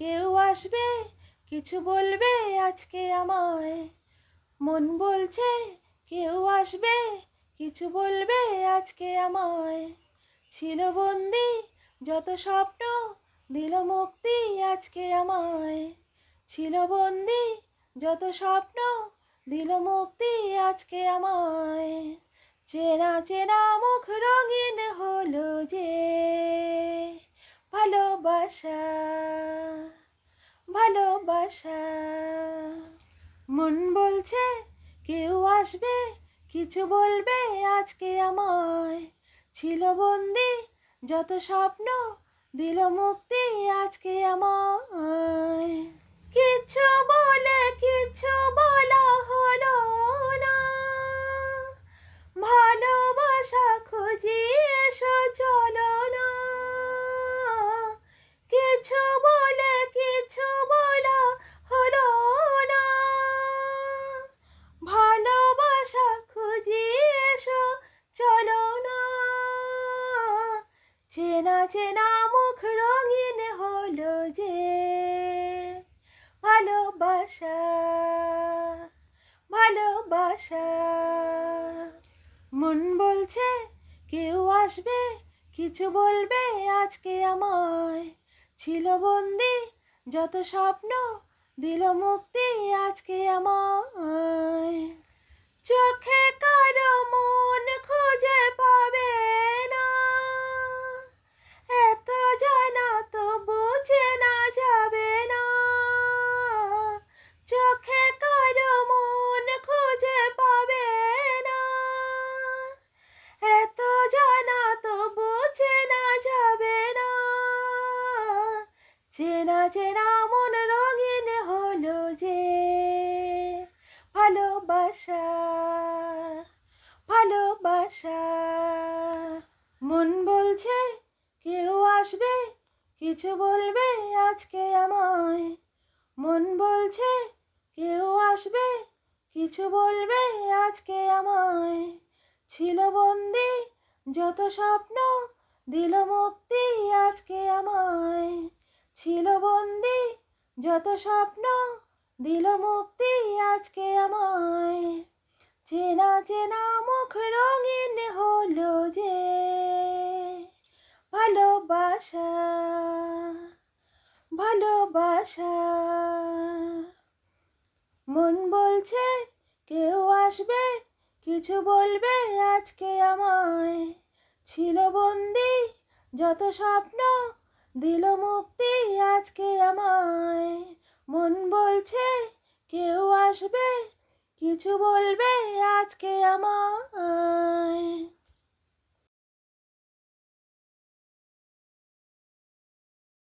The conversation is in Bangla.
কেউ আসবে কিছু বলবে আজকে আমায়। মন বলছে কেউ আসবে কিছু বলবে আজকে আমায়। ছিল বন্দি যত স্বপ্ন দিল মুক্তি আজকে আমায়। ছিল বন্দি যত স্বপ্ন দিল মুক্তি আজকে আমায়। চেনা চেনা মুখ রঙিন হলো যে ভালোবাসা, ভালোবাসা। মন বলছে কেউ আসবে কিছু বলবে আজকে আমায়। ছিল বন্দি যত স্বপ্ন দিল মুক্তি আজকে আমায়। কিছু বলে কিছু বলা হলো না, ভালোবাসা খুঁজিয়ে এসো চলো না। কিছু বলে কিছু বলা হলো না, ভালোবাসা খুঁজিয়ে এসো চলো না। চেনা চেনা মুখ রঙিন হলো যে ভালোবাসা, ভালোবাসা। মন বলছে কেউ আসবে কিছু বলবে আজকে আমায়। ছিল বন্দি যত স্বপ্ন দিল মুক্তি আজকে আমায়। চোখে কারো মন খুঁজে পাবে না, এত জানা তো বুঝে না যাবে না। চোখে কারো মন খুঁজে পাবে না, এত জানা তো বুঝে না যাবে না। চেনা চেনা মন রঙিন হলো যে ভালোবাসা, ভালোবাসা। মন বলছে কেউ আসবে কিছু বলবে আজকে আমায়। মন বলছে কেউ আসবে কিছু বলবে আজকে আমায়। ছিল বন্দি যত স্বপ্ন দিল মুক্তি আজকে আমায়। ছিল বন্দি যত স্বপ্ন দিল মুক্তি আজকে আমায়। চেনা চেনা মুখ রঙিন হলো যে ভালোবাসা, ভালোবাসা। মন বলছে কেউ আসবে কিছু বলবে আজকে আমায়। ছিল বন্দি যত স্বপ্ন দিল মুক্তি আজকে আমায়। মন বলছে কেউ আসবে কিছু বলবে আজকে আমায়।